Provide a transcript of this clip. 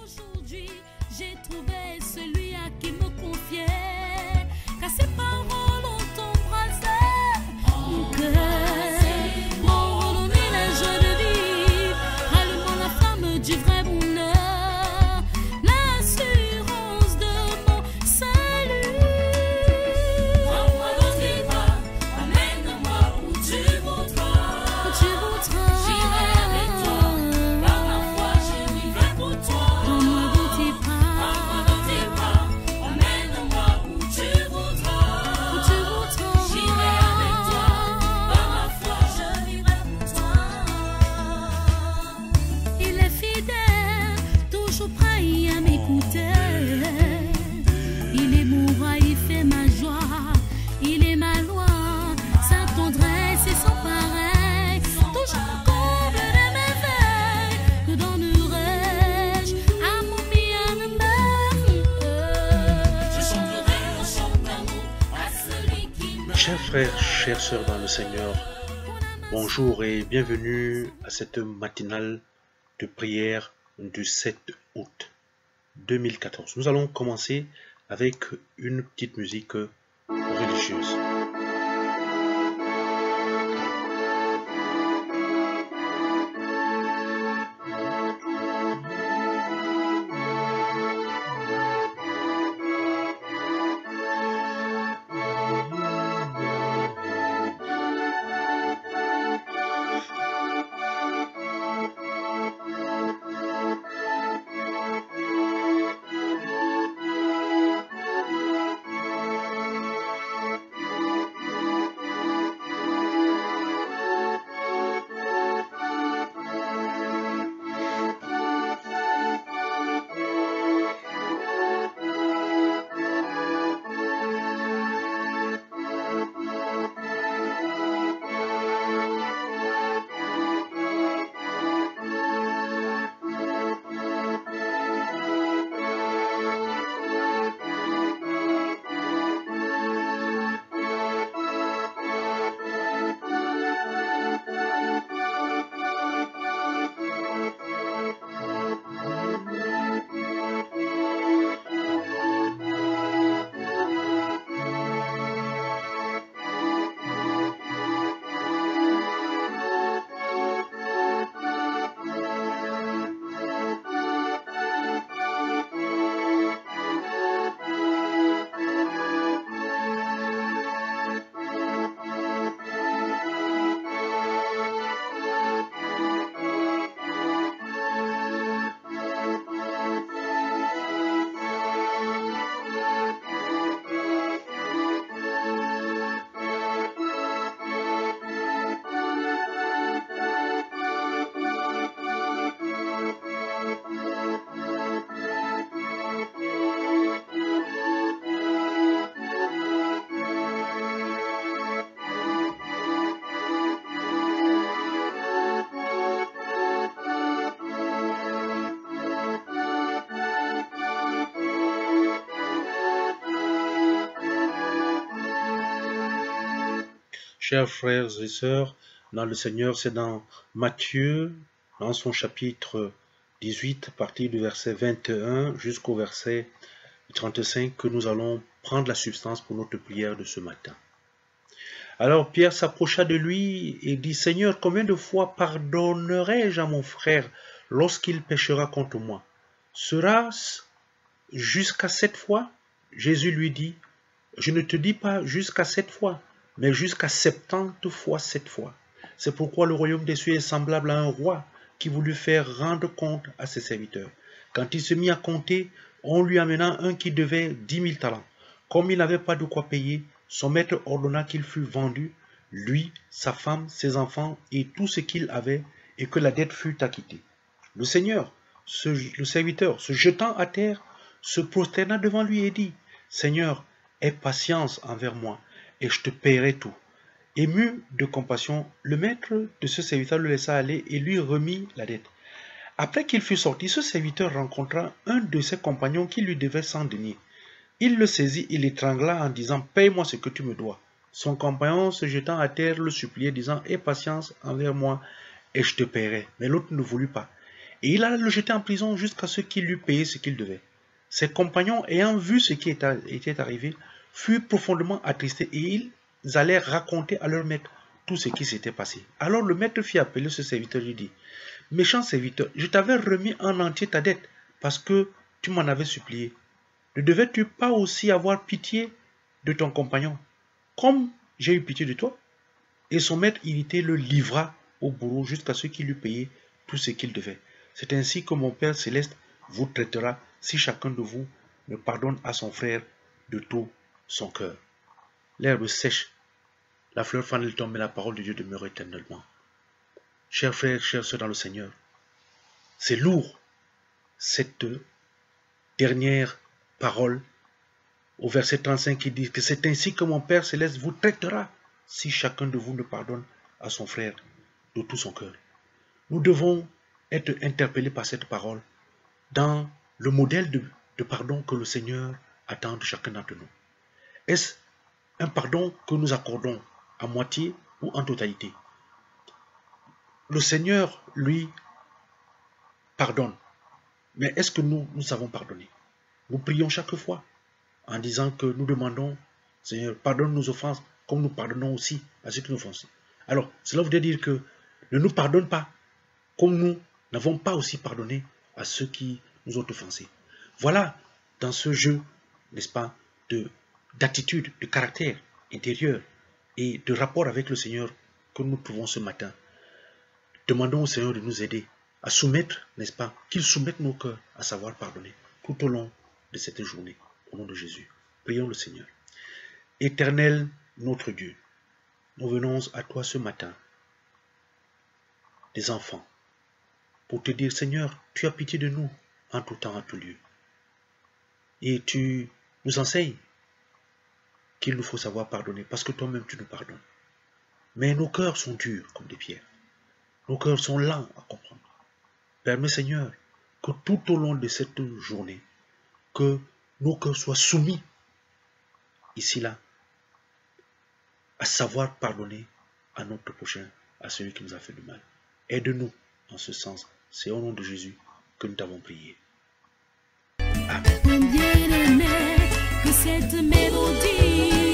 Aujourd'hui, j'ai trouvé celui à qui me confier, car ses paroles ont embrassé mon cœur, m'ont redonné la joie de vivre, allumant la flamme du vrai bonheur, l'assurance de mon salut. Prends-moi dans tes bras, amène-moi où tu voudras. Où tu voudras. J'irai avec toi, par ma foi je vivrai pour toi. Prends-moi dans tes bras, emmène-moi où tu voudras. Où tu voudras. J'irai avec toi, par ma foi je vivrai pour toi. Il est fidèle, toujours prêt à m'écouter. Il est mon roi, il fait ma joie, il est ma loi, sa tendresse est sans pareil. Toujours comble de merveilles, que donnerai-je à mon bien-aimé? Je chanterai un chant d'amour à celui qui me... Chers frères, chères sœurs dans le Seigneur, bonjour et bienvenue à cette matinale de prière du 7 août 2014. Nous allons commencer avec une petite musique religieuse. Chers frères et sœurs dans le Seigneur, c'est dans Matthieu, dans son chapitre 18, à partir du verset 21 jusqu'au verset 35, que nous allons prendre la substance pour notre prière de ce matin. Alors Pierre s'approcha de lui et dit, « Seigneur, combien de fois pardonnerai-je à mon frère lorsqu'il péchera contre moi? Sera-ce jusqu'à 7 fois? » Jésus lui dit, « Je ne te dis pas jusqu'à 7 fois, mais jusqu'à 70 fois 7 fois. C'est pourquoi le royaume des cieux est semblable à un roi qui voulut faire rendre compte à ses serviteurs. Quand il se mit à compter, on lui amena un qui devait 10 000 talents. Comme il n'avait pas de quoi payer, son maître ordonna qu'il fût vendu, lui, sa femme, ses enfants et tout ce qu'il avait, et que la dette fût acquittée. Le Seigneur, le serviteur, se jetant à terre, se prosterna devant lui et dit, « Seigneur, aie patience envers moi, et je te paierai tout. » Ému de compassion, le maître de ce serviteur le laissa aller et lui remit la dette. Après qu'il fut sorti, ce serviteur rencontra un de ses compagnons qui lui devait 100 deniers. Il le saisit et l'étrangla en disant, « Paye-moi ce que tu me dois. » Son compagnon, se jetant à terre, le suppliait, disant, « Aie patience envers moi, et je te paierai. » Mais l'autre ne voulut pas. Et il alla le jeter en prison jusqu'à ce qu'il lui paye ce qu'il devait. Ses compagnons, ayant vu ce qui était arrivé, furent profondément attristés et ils allèrent raconter à leur maître tout ce qui s'était passé. Alors le maître fit appeler ce serviteur et lui dit, « Méchant serviteur, je t'avais remis en entier ta dette parce que tu m'en avais supplié. Ne devais-tu pas aussi avoir pitié de ton compagnon, comme j'ai eu pitié de toi ?» Et son maître irrité le livra au bourreau jusqu'à ce qu'il lui payait tout ce qu'il devait. C'est ainsi que mon Père céleste vous traitera si chacun de vous ne pardonne à son frère de tout son cœur. L'herbe sèche, la fleur fanale tombe, mais la parole de Dieu demeure éternellement. Chers frères, chères sœurs dans le Seigneur, c'est lourd cette dernière parole au verset 35 qui dit que c'est ainsi que mon Père céleste vous traitera si chacun de vous ne pardonne à son frère de tout son cœur. Nous devons être interpellés par cette parole dans le modèle de pardon que le Seigneur attend de chacun d'entre nous. Est-ce un pardon que nous accordons à moitié ou en totalité? Le Seigneur, lui, pardonne. Mais est-ce que nous savons pardonner? Nous prions chaque fois en disant que nous demandons, Seigneur, pardonne nos offenses comme nous pardonnons aussi à ceux qui nous offensent. Alors, cela voudrait dire que ne nous pardonne pas comme nous n'avons pas aussi pardonné à ceux qui nous ont offensés. Voilà, dans ce jeu, n'est-ce pas, d'attitude, de caractère intérieur et de rapport avec le Seigneur que nous trouvons ce matin. Demandons au Seigneur de nous aider à soumettre, n'est-ce pas, qu'il soumette nos cœurs à savoir pardonner tout au long de cette journée. Au nom de Jésus, prions le Seigneur. Éternel notre Dieu, nous venons à toi ce matin, des enfants, pour te dire, Seigneur, tu as pitié de nous en tout temps, en tout lieu. Et tu nous enseignes qu'il nous faut savoir pardonner, parce que toi-même tu nous pardonnes. Mais nos cœurs sont durs comme des pierres. Nos cœurs sont lents à comprendre. Permets, Seigneur, que tout au long de cette journée, que nos cœurs soient soumis, ici, là, à savoir pardonner à notre prochain, à celui qui nous a fait du mal. Aide-nous en ce sens. C'est au nom de Jésus que nous t'avons prié. Amen. Bien aimé que cette mélodie